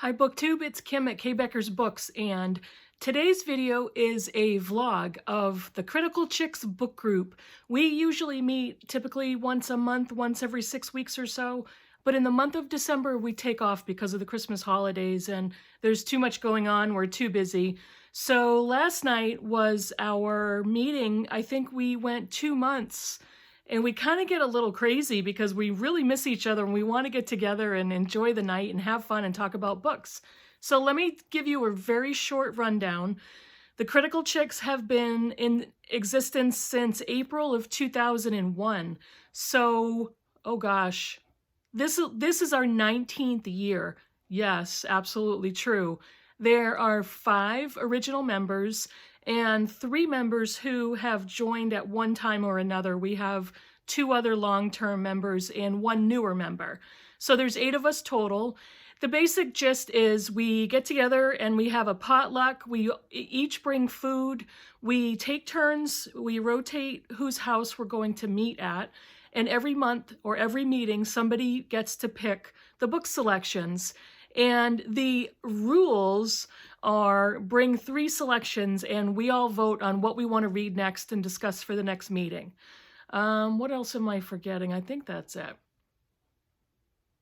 Hi BookTube, it's Kim at K. Becker's Books, and today's video is a vlog of the Critical Chicks book group. We usually meet typically once a month, once every 6 weeks or so, but in the month of December we take off because of the Christmas holidays and there's too much going on, we're too busy. So last night was our meeting. I think we went 2 months. And we kind of get a little crazy because we really miss each other and we want to get together and enjoy the night and have fun and talk about books. So let me give you a very short rundown. The Critical Chicks have been in existence since April of 2001. So, oh gosh, this is our 19th year. Yes, absolutely true. There are 5 original members and 3 members who have joined at one time or another. We have 2 other long-term members and 1 newer member. So there's 8 of us total. The basic gist is we get together and we have a potluck. We each bring food. We take turns. We rotate whose house we're going to meet at. And every month or every meeting, somebody gets to pick the book selections. And the rules are bring 3 selections and we all vote on what we want to read next and discuss for the next meeting. What else am I forgetting? I think that's it.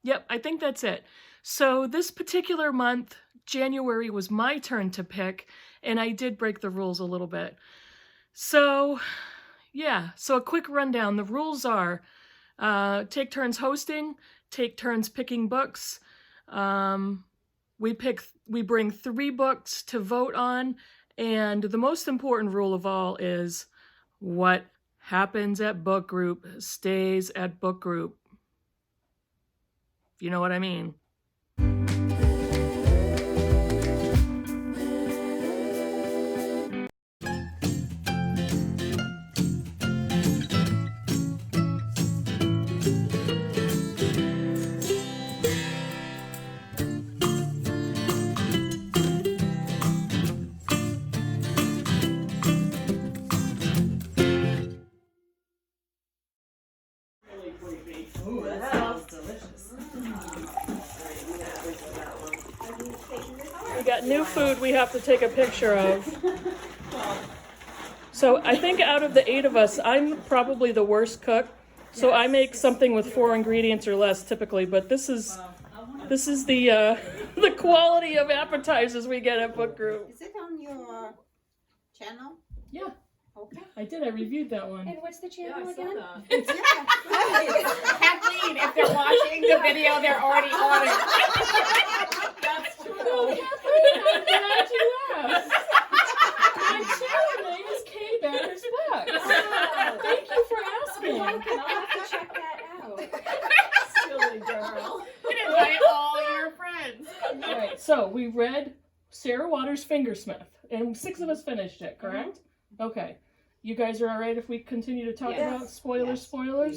Yep, I think that's it. So this particular month, January, was my turn to pick, and I did break the rules a little bit. So, yeah, so a quick rundown. The rules are take turns hosting, take turns picking books. We bring 3 books to vote on, and the most important rule of all is what happens at book group stays at book group. You know what I mean? Ooh, that sounds delicious. We got new food we have to take a picture of. So I think out of the 8 of us, I'm probably the worst cook. So I make something with 4 ingredients or less typically, but this is the the quality of appetizers we get at book group. Is it on your channel? Yeah. Okay. I did. I reviewed that one. And what's the channel again? Kathleen, if they're watching the video, they're already on it. That's true. Oh, Kathleen, I'm glad you asked. My channel name is K. Becker's Books. Thank you for asking. I'll have to check that out. Silly girl. Invite all your friends. All right, so we read Sarah Waters' Fingersmith, and 6 of us finished it, correct? Okay. You guys are all right if we continue to talk Yes. about spoilers?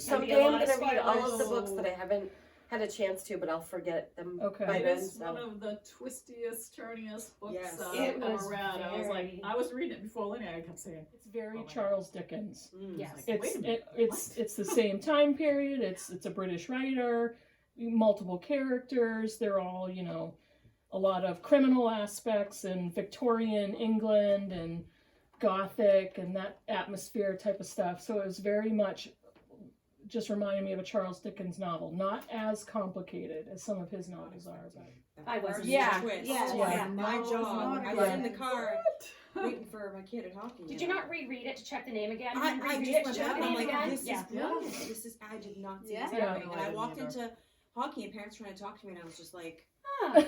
Someday I'm lot of going to read all of the spoilers. books that I haven't had a chance to, but I'll forget them Okay. by It then. is one So. of the twistiest, turniest books Yes. that It was around. I was reading it before Lenny. I kept saying, It's very Oh my Charles Dickens. Yes. Wait a minute, It's the same time period. It's a British writer, multiple characters. They're all, you know, a lot of criminal aspects and Victorian England and Gothic and that atmosphere type of stuff. So it was very much just reminded me of a Charles Dickens novel. Not as complicated as some of his novels are, but I wasn't. Yeah. Twist. Yeah. Yeah. My No, jaw. it's I not was good. in the car waiting for my kid at hockey. Did you not reread it to check the name again? I And reread just it went to check back the and I'm name like, again? this Yeah. is brilliant. This is, I did not see this Yeah. happening. Yeah. And I I walked didn't into hockey and parents trying to talk to me and I was just like, Ah.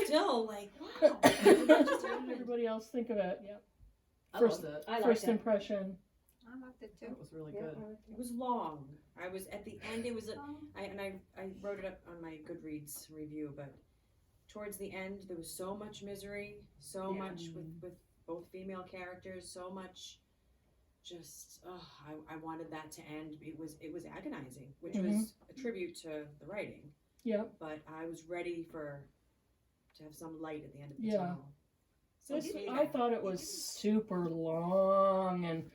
still like, wow. what did everybody else think of it? Yep. I First- loved it. I liked First it. impression. I liked it It too. was really Yeah. good. It was long. I was at the end, it was, I wrote it up on my Goodreads review, but towards the end, there was so much misery, so Yeah. much with both female characters, so much just, I wanted that to end. It was agonizing, which was a tribute to the writing. Yep. But I was ready to have some light at the end of the Yeah. tunnel. So This, yeah. I thought it was super long, and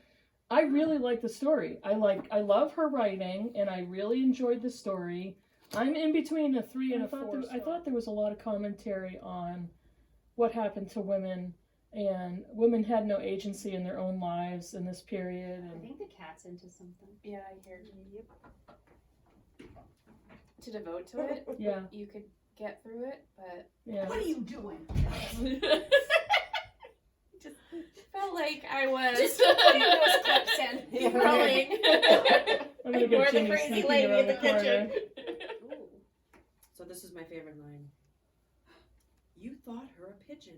I really like the story. I love her writing, and I really enjoyed the story. I'm in between a 3 and a 4. I star. thought there was a lot of commentary on what happened to women, and women had no agency in their own lives in this period. I And think the cat's into something. Yeah, I hear you. To devote to it, yeah, you could get through it, but yeah. What are you doing? just felt like I was Just putting those clips in. rolling. I'm gonna Ignore get the Jimmy crazy sneaking lady around in the corner. kitchen. So this is my favorite line. You thought her a pigeon.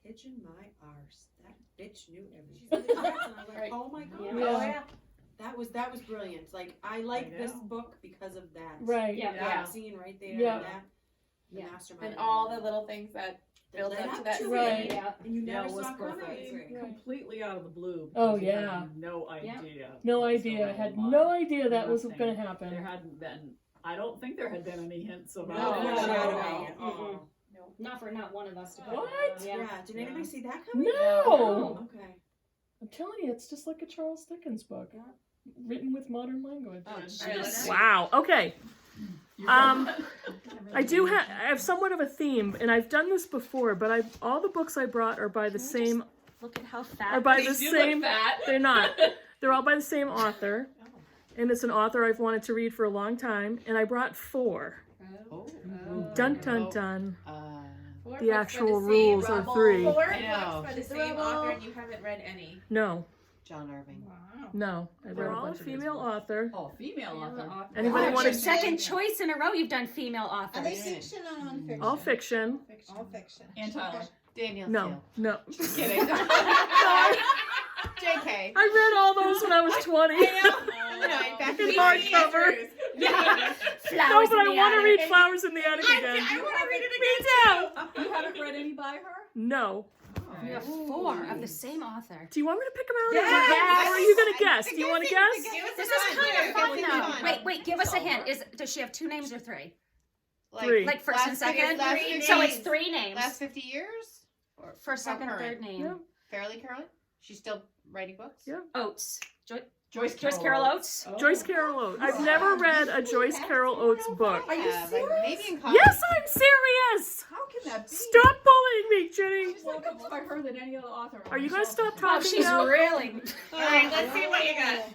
Pigeon my arse. That bitch knew everything. And I was like, Right. oh my god. Yeah. Oh yeah. That was brilliant. Like I like I this know. book because of that. Right. Yeah. That scene right there. Yeah. And that the Yeah. mastermind. And all the little things that build led up to that it. Right. Yeah. And you never Yeah, it was saw coming. perfect. Right. Completely out of the blue. Oh, because you had yeah. No Yeah. idea. No what was idea. going I had on. no idea that was Nothing. going to happen. There hadn't been. I don't think there had been any hints No, about no, it. no, no. at all. Not one of us to go. What? Yeah. Yeah. Did Yeah. anybody see that coming? No! Okay. I'm telling you, it's just like a Charles Dickens book, Yeah. written with modern language. Oh, Alright, let's- Wow. Okay. You I do have. I have somewhat of a theme, and I've done this before. But all the books I brought are by the Can we same. Look at how Are fat. by They the do same. look fat. They're not. They're all by the same author, and it's an author I've wanted to read for a long time. And I brought 4. Oh. Dun dun dun. Four The books by actual the rules same- are 3. 4 I know. books by the same author, and you haven't read any. No, John Irving. Wow. no. They're all a female author. Oh, female author. Anybody That's want your to? second choice in a row. You've done female Are they authors. fiction or non-fiction? All fiction. All fiction. And Tyler. Daniel No, Steele. no. Just kidding. JK. I read all those when I was 20. Back In in hardcover. Yeah. No, Flowers but in I the want to attic. read Flowers in the Attic again. I want to read it Me too. You haven't read any by her? No. You have 4 of the same author. Do you want me to pick them out? Yes. Or are you going to guess? Do you want to guess? This is kind of fun though. Wait, give us a hint. Does she have 2 names or 3? 3. Like first and second? So it's 3 names. Last 50 years? Or First, second, current? third name. Yeah. Fairly current? She's still writing books? Yeah. Oates. Joyce Joyce Carol Oates. Joyce Carol Oates. I've never read a Joyce Carol Oates book. Are you serious? Maybe in college. Yes, I'm serious. How can that be? Stop bullying me, Jenny. She's more books by her than any other author. Are you going to stop Oh, talking she's now? really. All right, let's see what you got.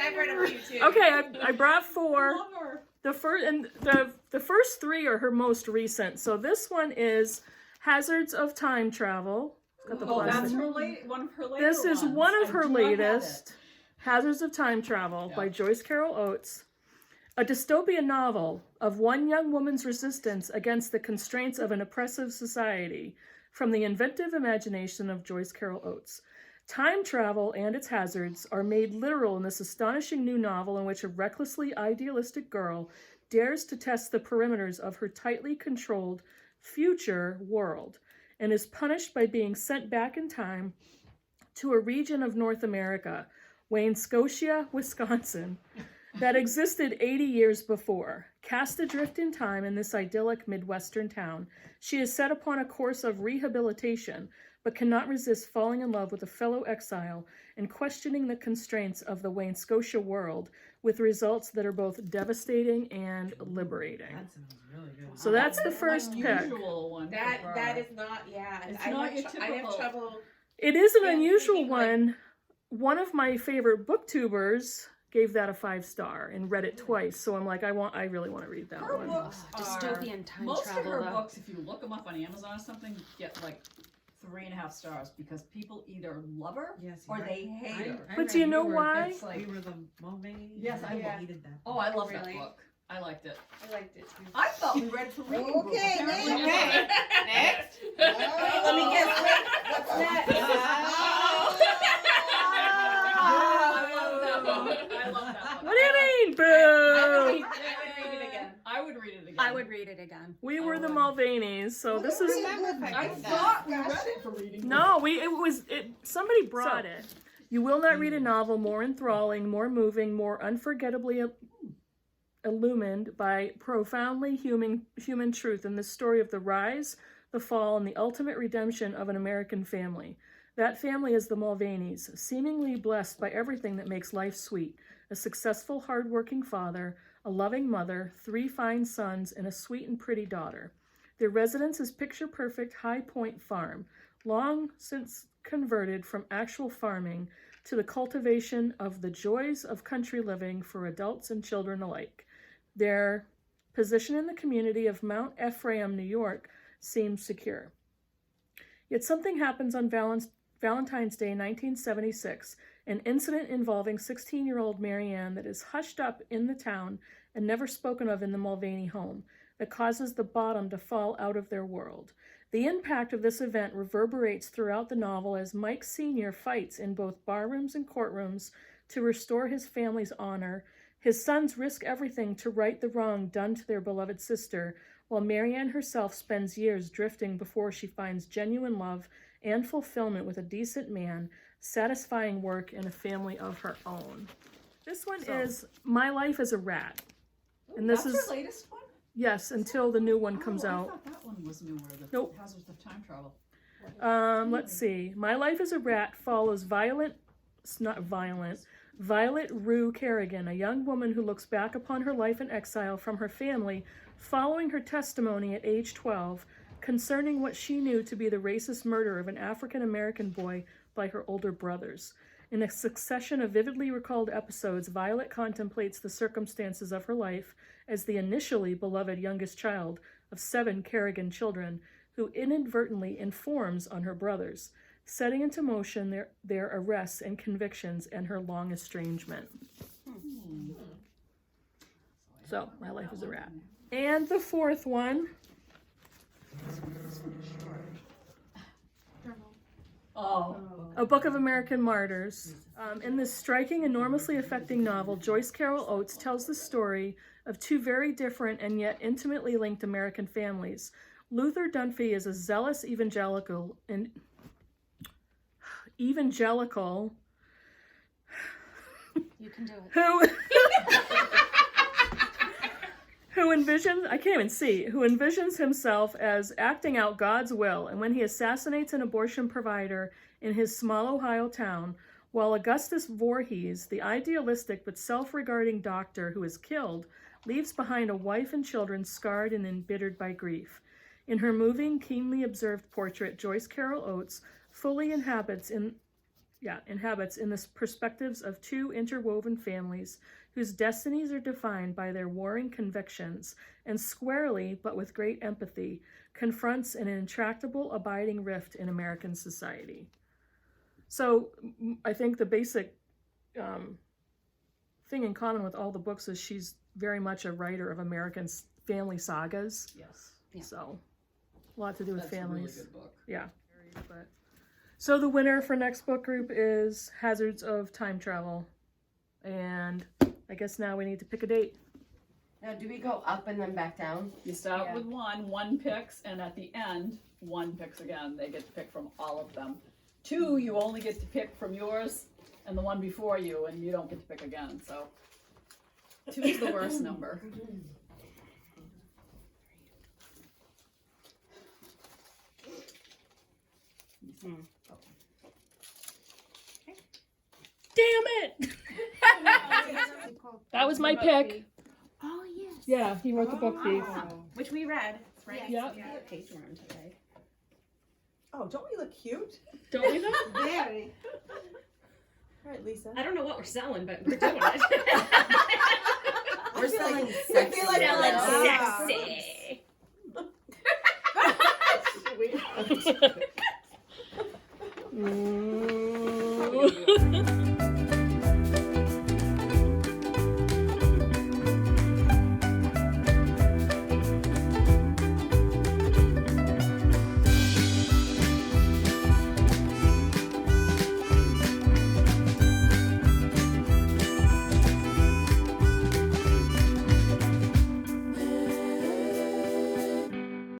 I've read a few too. Okay, I brought 4. Love her. The first 3 are her most recent. So this one is Hazards of Time Travel. It's got the Oh, plastic. that's one of her later This is ones. one of I her do not have latest. it. Hazards of Time Travel by Yeah. Joyce Carol Oates. A dystopian novel of one young woman's resistance against the constraints of an oppressive society, from the inventive imagination of Joyce Carol Oates. Time travel and its hazards are made literal in this astonishing new novel in which a recklessly idealistic girl dares to test the perimeters of her tightly controlled future world and is punished by being sent back in time to a region of North America, Wayne Scotia, Wisconsin, that existed 80 years before. Cast adrift in time in this idyllic Midwestern town, she is set upon a course of rehabilitation, but cannot resist falling in love with a fellow exile and questioning the constraints of the Wayne Scotia world, with results that are both devastating and liberating. That sounds really good. So that's the first pick. Unusual one. for That her. is not. Yeah, It's I not your I have typical- trouble. It is an Yeah, unusual thinking, like- one. One of my favorite booktubers gave that a 5-star and read it twice. So I'm like, I really want to read that Her one. books are, Dystopian time most travel. of her though. books, if you look them up on Amazon or something, get like 3.5 stars because people either love her Yes, or you're they hate her. But do you know why? It's like, We Were the Mulvaneys. Yes, I hated that. oh, I love Really? that book. I liked it. I liked it too. I thought we read for reading group. Okay, Apparently next. not. Next. Let me guess. What's that? I love that book. I love that book. What do you mean, boo? I would read it again. I would read it again. I would read it again. We Were the Mulvaneys. So this is I thought we read it for reading. no, somebody brought it. You will not read a novel more enthralling, more moving, more unforgettably illumined by profoundly human truth in the story of the rise, the fall, and the ultimate redemption of an American family. That family is the Mulvaneys, seemingly blessed by everything that makes life sweet: a successful, hardworking father, a loving mother, 3 fine sons, and a sweet and pretty daughter. Their residence is picture-perfect High Point Farm, long since converted from actual farming to the cultivation of the joys of country living for adults and children alike. Their position in the community of Mount Ephraim, New York, seems secure. Yet something happens on Valentine's Day, 1976, an incident involving 16-year-old Marianne that is hushed up in the town and never spoken of in the Mulvaney home, that causes the bottom to fall out of their world. The impact of this event reverberates throughout the novel as Mike Sr. fights in both barrooms and courtrooms to restore his family's honor. His sons risk everything to right the wrong done to their beloved sister, while Marianne herself spends years drifting before she finds genuine love and fulfillment with a decent man, satisfying work, and a family of her own. This one is My Life as a Rat. And this That's is your latest one? yes, until the new one comes I out. thought that one was newer. The Nope. Hazards of Time Travel. Let's see. My Life as a Rat follows Violet Rue Kerrigan, a young woman who looks back upon her life in exile from her family following her testimony at age 12 concerning what she knew to be the racist murder of an African-American boy by her older brothers. In a succession of vividly recalled episodes, Violet contemplates the circumstances of her life as the initially beloved youngest child of 7 Kerrigan children, who inadvertently informs on her brothers, setting into motion their arrests and convictions and her long estrangement. So, My Life as a Rat. And the 4th one, Oh. A Book of American Martyrs. In this striking, enormously affecting novel, Joyce Carol Oates tells the story of 2 very different and yet intimately linked American families. Luther Dunphy is a zealous evangelical You can do it. who envisions himself as acting out God's will, and when he assassinates an abortion provider in his small Ohio town, while Augustus Voorhees, the idealistic but self-regarding doctor who is killed, leaves behind a wife and children scarred and embittered by grief. In her moving, keenly observed portrait, Joyce Carol Oates fully inhabits in the perspectives of 2 interwoven families whose destinies are defined by their warring convictions, and squarely, but with great empathy, confronts an intractable, abiding rift in American society. So I think the basic thing in common with all the books is she's very much a writer of American family sagas. Yes. Yeah. So a lot to do with That's families. a really good book. Yeah. So the winner for next book group is Hazards of Time Travel. And I guess now we need to pick a date. Now, do we go up and then back down? You start Yeah. with one picks, and at the end, 1 picks again. They get to pick from all of them. 2, you only get to pick from yours and the one before you, and you don't get to pick again. So 2 is the worst number. Damn it! That was my pick. Oh, yes. Yeah, he wrote the book thief. Which we read. It's right Yep. next to the page we're on today. Oh, don't we look cute? Don't we though? Very. All right, Lisa. I don't know what we're selling, but we're doing it. We're selling I feel like we're Selling like, sexy.